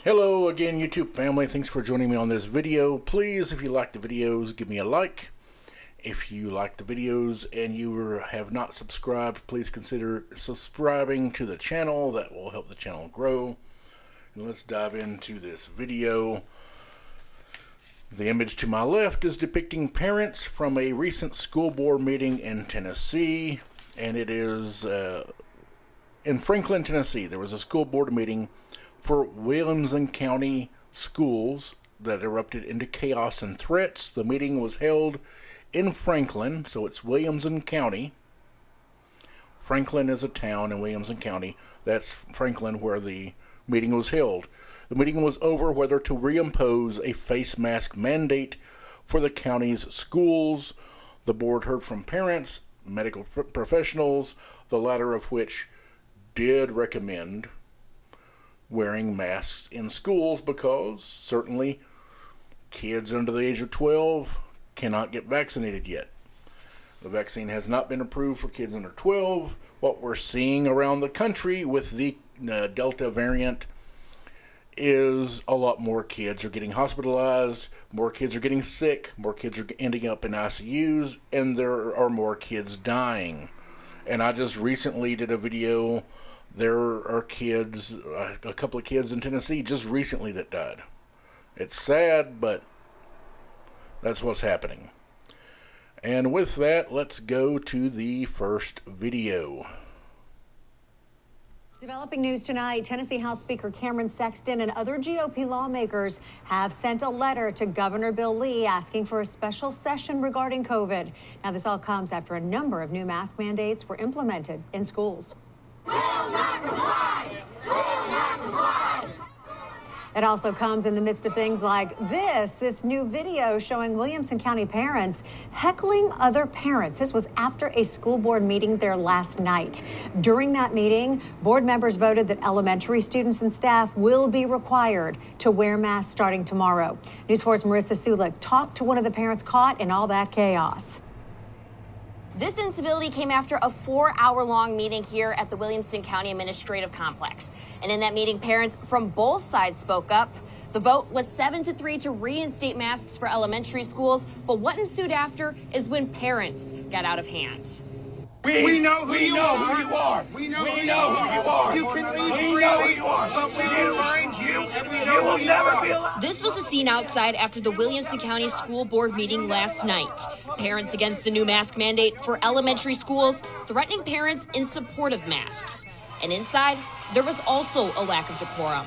Hello again, YouTube family. Thanks for joining me on this video. Please, if you like the videos, give me a like. If you like the videos and you have not subscribed, please consider subscribing to the channel. That will help the channel grow. And let's dive into this video. The image to my left is depicting parents from a recent school board meeting in Tennessee. And it is in Franklin, Tennessee. There was a school board meeting for Williamson County schools that erupted into chaos and threats. The meeting was held in Franklin, so it's Williamson County. Franklin is a town in Williamson County. That's Franklin where the meeting was held. The meeting was over whether to reimpose a face mask mandate for the county's schools. The board heard from parents, medical professionals, the latter of which did recommend wearing masks in schools because certainly kids under the age of 12 cannot get vaccinated yet. The vaccine has not been approved for kids under 12. What we're seeing around the country with the Delta variant is a lot more kids are getting hospitalized, more kids are getting sick, more kids are ending up in ICUs, and there are more kids dying. And I just recently did a video. There are kids, a couple of kids in Tennessee just recently that died. It's sad, but that's what's happening. And with that, let's go to the first video. Developing news tonight, Tennessee House Speaker Cameron Sexton and other GOP lawmakers have sent a letter to Governor Bill Lee asking for a special session regarding COVID. Now, this all comes after a number of new mask mandates were implemented in schools. Will not comply. Will not comply. It also comes in the midst of things like this new video showing Williamson County parents heckling other parents. This was after a school board meeting there last night. During that meeting, board members voted that elementary students and staff will be required to wear masks starting tomorrow. News 4's Marissa Sulik talked to one of the parents caught in all that chaos. This incivility came after a 4-hour-long meeting here at the Williamson County Administrative Complex. And in that meeting, parents from both sides spoke up. The vote was 7-3 to reinstate masks for elementary schools. But what ensued after is when parents got out of hand. We know who you are. We know who you are. You can leave freely, but we will find you, and we know who you are. This was the scene outside after the Williamson County School Board meeting last night. Parents against the new mask mandate for elementary schools, threatening parents in support of masks. And inside, there was also a lack of decorum.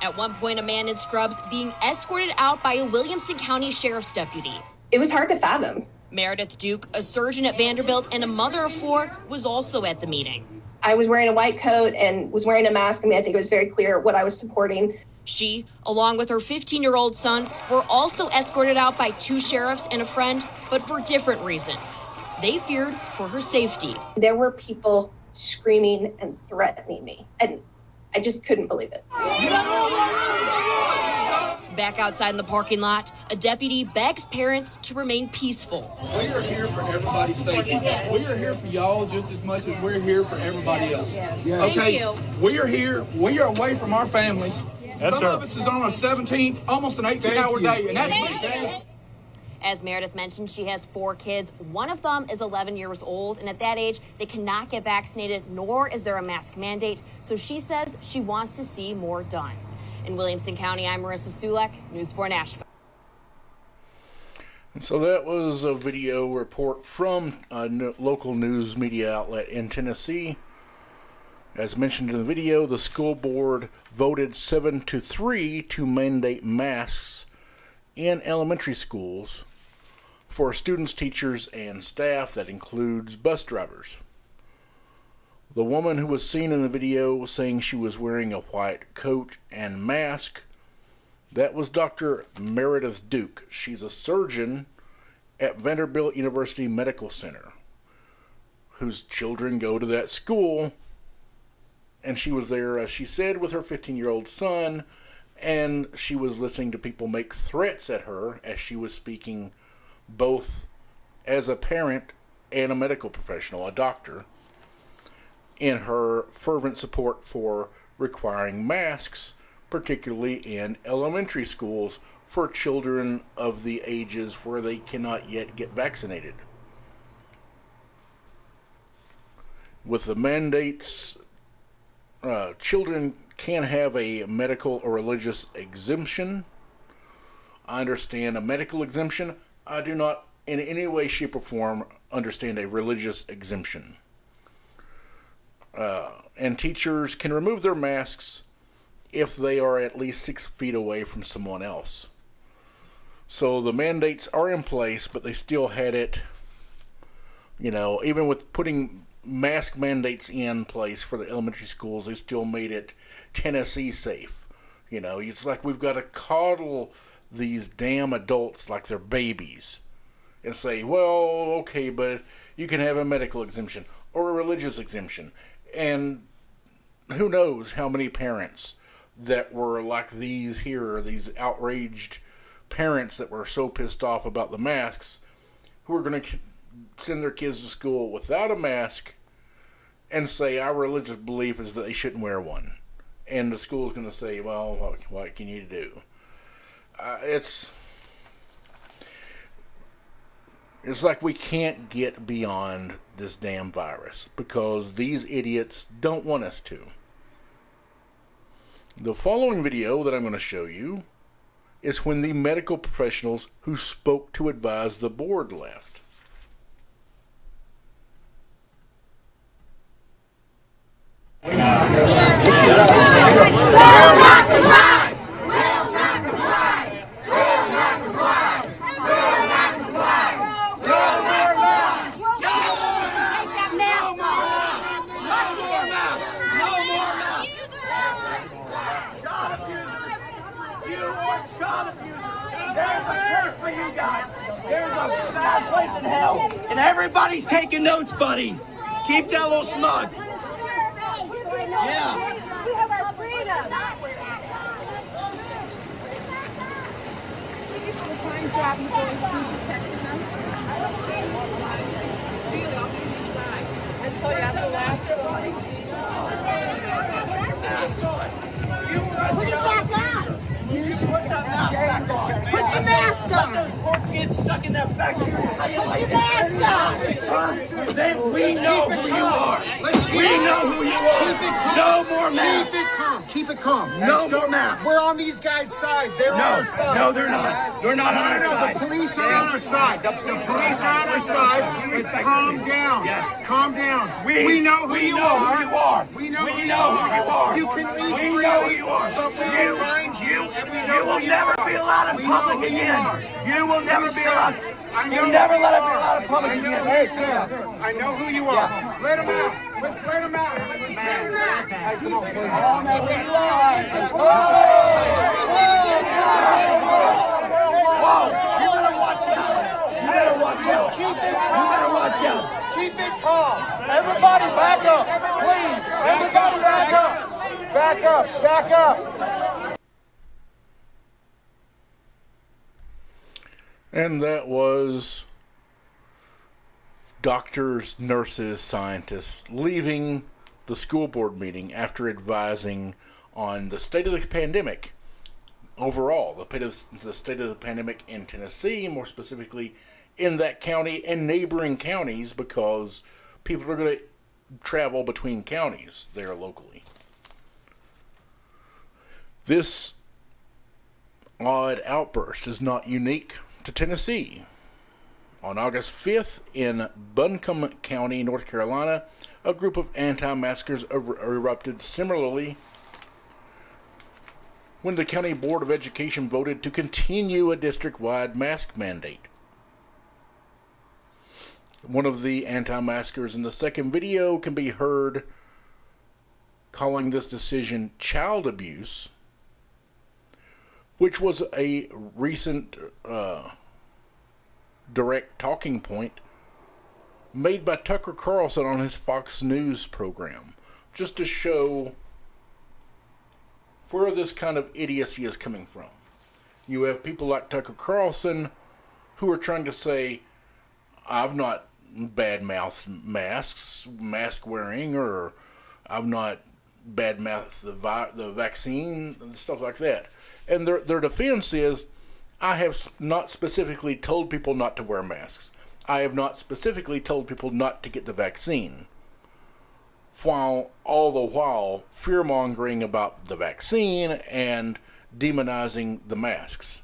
At one point, a man in scrubs being escorted out by a Williamson County Sheriff's deputy. It was hard to fathom. Meredith Duke, a surgeon at Vanderbilt and a mother of 4, was also at the meeting. I was wearing a white coat and was wearing a mask. I think it was very clear what I was supporting. She, along with her 15-year-old son, were also escorted out by 2 sheriffs and a friend, but for different reasons. They feared for her safety. There were people screaming and threatening me, and I just couldn't believe it. Back outside in the parking lot, a deputy begs parents to remain peaceful. We are here for everybody's safety. We are here for y'all just as much as we're here for everybody else. Okay, we are here. We are away from our families. Some of us is on a 17th, almost an 18-hour day, and that's me. As Meredith mentioned, she has 4 kids. One of them is 11 years old, and at that age, they cannot get vaccinated, nor is there a mask mandate. So she says she wants to see more done. In Williamson County, I'm Marissa Sulik, News 4 Nashville. And so that was a video report from a local news media outlet in Tennessee. As mentioned in the video, the school board voted 7-3 to mandate masks in elementary schools for students, teachers, and staff. That includes bus drivers. The woman who was seen in the video was saying she was wearing a white coat and mask. That was Dr. Meredith Duke. She's a surgeon at Vanderbilt University Medical Center whose children go to that school. And she was there, as she said, with her 15-year-old son, and she was listening to people make threats at her as she was speaking both as a parent and a medical professional, a doctor, in her fervent support for requiring masks, particularly in elementary schools for children of the ages where they cannot yet get vaccinated. With the mandates, children can have a medical or religious exemption. I understand a medical exemption. I do not in any way, shape, or form understand a religious exemption. And teachers can remove their masks if they are at least 6 feet away from someone else. So the mandates are in place, but they still had it, even with putting mask mandates in place for the elementary schools, they still made it Tennessee safe. It's like we've got to coddle these damn adults like they're babies and say, well, okay, but you can have a medical exemption or a religious exemption. And who knows how many parents that were like these outraged parents that were so pissed off about the masks, who are going to send their kids to school without a mask and say our religious belief is that they shouldn't wear one. And the school's going to say, well, what can you do? It's like we can't get beyond this damn virus because these idiots don't want us to. The following video that I'm going to show you is when the medical professionals who spoke to advise the board left. And everybody's taking notes, buddy. Keep that little smug. Yeah. We have our freedom. Fine job, you boys, keep protecting us. I told you I have to laugh. Put it back on. Put your mask on. Poor kids sucking that bacteria. How you like that? Mask on. We know who you are. We know who you are. No more masks. Keep it calm. Keep it calm. No more masks. We're on these guys' side. They're on our side. No, they're not. They're not on our side. The police are on our side. The police are on our side. Let's calm down. Yes. Calm down. We know who you are. We know who who you you are. are. You can leave We freely, know who you are. but we will find you, and we know You will who you never are. be allowed in We know public who you again. are. You will never be allowed. I know You'll never who let you it be are. allowed in public I know again. who you are. I know who you are. Let him out. Let's let him out. Let him out. Whoa! You better watch out. You better watch out. Keep it You better watch out. Keep it calm. Everybody back up, please. Everybody back up. Back up. Back up. And that was doctors, nurses, scientists leaving the school board meeting after advising on the state of the pandemic overall, the state of the pandemic in Tennessee, more specifically in that county and neighboring counties, because people are going to travel between counties there locally. This odd outburst is not unique to Tennessee. On August 5th, in Buncombe County, North Carolina, a group of anti-maskers erupted similarly when the County Board of Education voted to continue a district-wide mask mandate. One of the anti-maskers in the second video can be heard calling this decision child abuse, which was a recent direct talking point made by Tucker Carlson on his Fox News program, just to show where this kind of idiocy is coming from. You have people like Tucker Carlson who are trying to say, I've not bad-mouthed mask wearing, or I've not badmouth the vaccine and stuff like that. And their defense is, I have not specifically told people not to wear masks. I have not specifically told people not to get the vaccine. While all the while fear-mongering about the vaccine and demonizing the masks.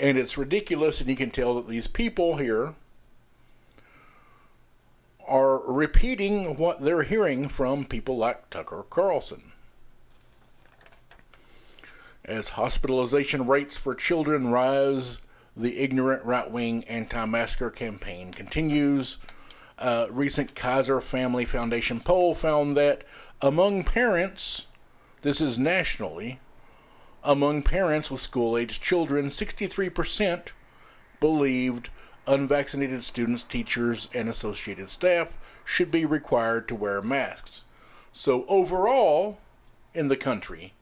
And it's ridiculous, and you can tell that these people here are repeating what they're hearing from people like Tucker Carlson. As hospitalization rates for children rise, the ignorant right-wing anti-masker campaign continues. A recent Kaiser Family Foundation poll found that among parents, this is nationally, among parents with school-aged children, 63% believed unvaccinated students, teachers, and associated staff should be required to wear masks. So overall, in the country,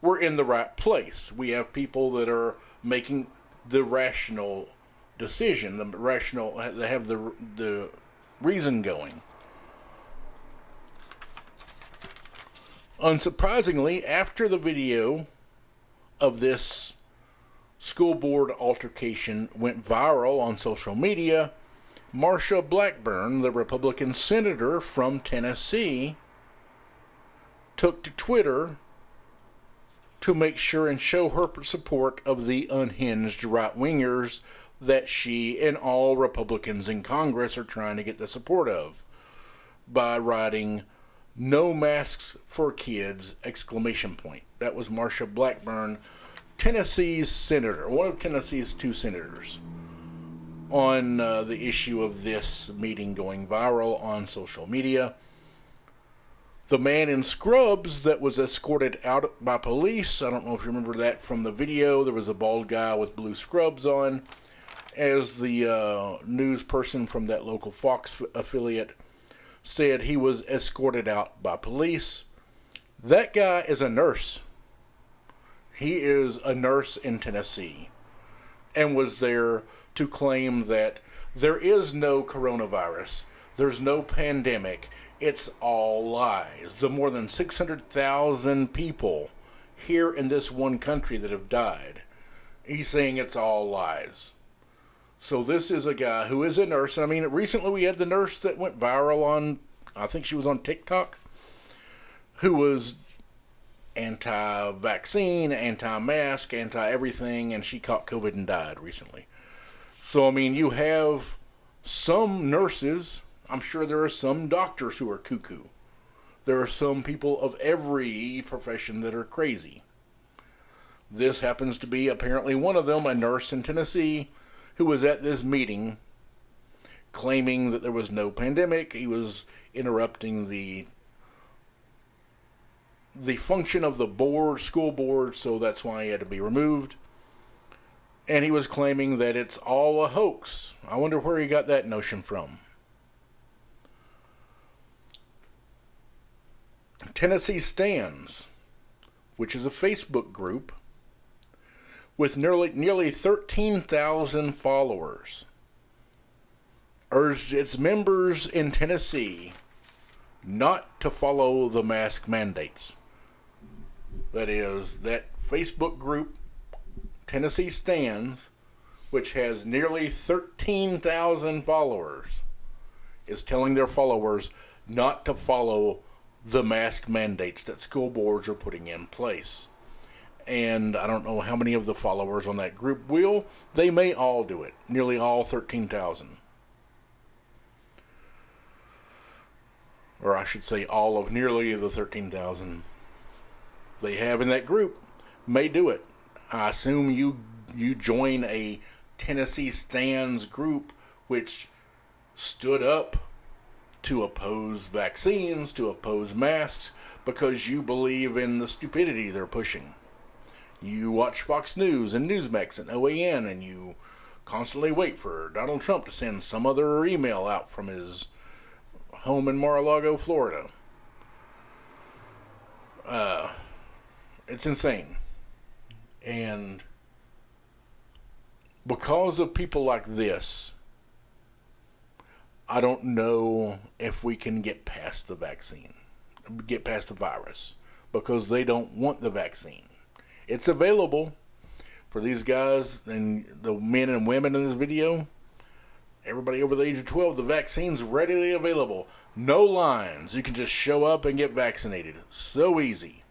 we're in the right place. We have people that are making the rational decision, they have the reason going. Unsurprisingly, after the video of this school board altercation went viral on social media, Marsha Blackburn, the Republican senator from Tennessee, took to Twitter to make sure and show her support of the unhinged right-wingers that she and all Republicans in Congress are trying to get the support of, by writing, "No masks for kids!" ! That was Marsha Blackburn, Tennessee's senator, one of Tennessee's 2 senators, on the issue of this meeting going viral on social media. The man in scrubs that was escorted out by police, I don't know if you remember that from the video, there was a bald guy with blue scrubs on. As the news person from that local Fox affiliate said, he was escorted out by police. That guy is a nurse. He is a nurse in Tennessee and was there to claim that there is no coronavirus, there's no pandemic, it's all lies. The more than 600,000 people here in this one country that have died, he's saying it's all lies. So this is a guy who is a nurse. I mean, recently we had the nurse that went viral on, I think she was on TikTok, who was anti-vaccine, anti-mask, anti-everything, and she caught COVID and died recently. So, I mean, you have some nurses, I'm sure there are some doctors who are cuckoo. There are some people of every profession that are crazy. This happens to be apparently one of them, a nurse in Tennessee, who was at this meeting claiming that there was no pandemic. He was interrupting the function of the board, school board, so that's why he had to be removed. And he was claiming that it's all a hoax. I wonder where he got that notion from. Tennessee Stands, which is a Facebook group with nearly 13,000 followers, urged its members in Tennessee not to follow the mask mandates. That is, that Facebook group, Tennessee Stands, which has nearly 13,000 followers, is telling their followers not to follow the mask mandates that school boards are putting in place. And I don't know how many of the followers on that group will. They may all do it. Nearly all 13,000. Or I should say all of nearly the 13,000 they have in that group may do it. I assume you join a Tennessee Stands group which stood up to oppose vaccines, to oppose masks, because you believe in the stupidity they're pushing. You watch Fox News and Newsmax and OAN, and you constantly wait for Donald Trump to send some other email out from his home in Mar-a-Lago, Florida. It's insane. And because of people like this, I don't know if we can get past the vaccine, get past the virus, because they don't want the vaccine. It's available for these guys and the men and women in this video. Everybody over the age of 12, the vaccine's readily available. No lines. You can just show up and get vaccinated. So easy.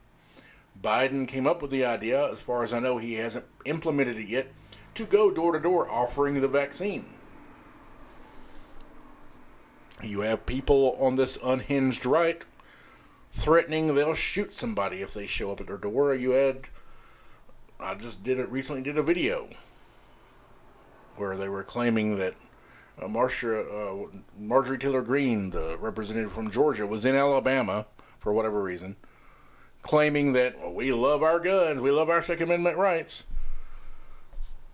Biden came up with the idea, as far as I know, he hasn't implemented it yet, to go door to door offering the vaccine. You have people on this unhinged right threatening they'll shoot somebody if they show up at their door. I just recently did a video where they were claiming that Marjorie Taylor Greene, the representative from Georgia, was in Alabama for whatever reason, claiming that we love our guns, we love our Second Amendment rights.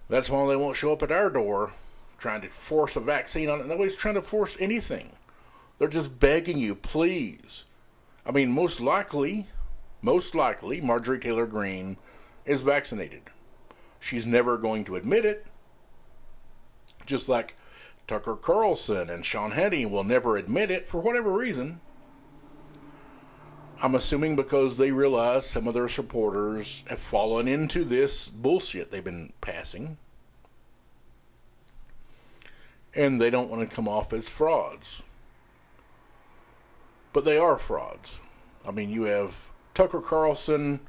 That's why they won't show up at our door trying to force a vaccine on it. Nobody's trying to force anything. They're just begging you, please. I mean, most likely, Marjorie Taylor Greene is vaccinated. She's never going to admit it. Just like Tucker Carlson and Sean Hannity will never admit it for whatever reason. I'm assuming because they realize some of their supporters have fallen into this bullshit they've been passing. And they don't want to come off as frauds. But they are frauds. I mean, you have Tucker Carlson,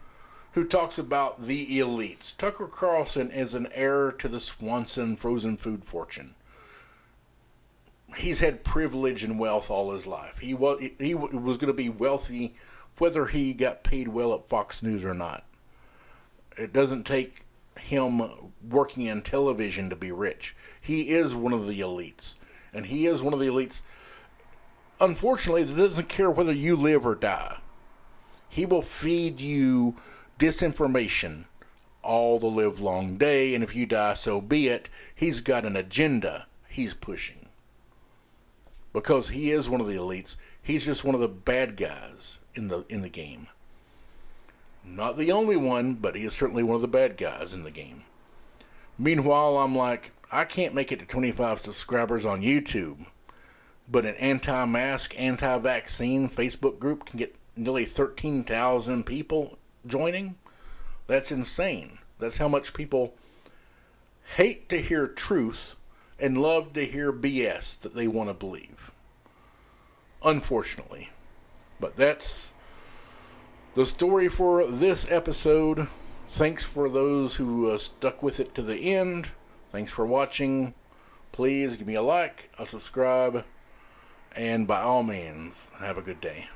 who talks about the elites. Tucker Carlson is an heir to the Swanson frozen food fortune. He's had privilege and wealth all his life. He was going to be wealthy whether he got paid well at Fox News or not. It doesn't take him working in television to be rich. He is one of the elites. And he is one of the elites, unfortunately, that doesn't care whether you live or die. He will feed you disinformation all the live long day, and if you die, so be it. He's got an agenda he's pushing. Because he is one of the elites, he's just one of the bad guys in the game. Not the only one, but he is certainly one of the bad guys in the game. Meanwhile, I'm like, I can't make it to 25 subscribers on YouTube, but an anti-mask, anti-vaccine Facebook group can get nearly 13,000 people joining. That's insane. That's how much people hate to hear truth and love to hear BS that they want to believe. Unfortunately. But that's the story for this episode. Thanks for those who stuck with it to the end. Thanks for watching. Please give me a like, a subscribe, and by all means, have a good day.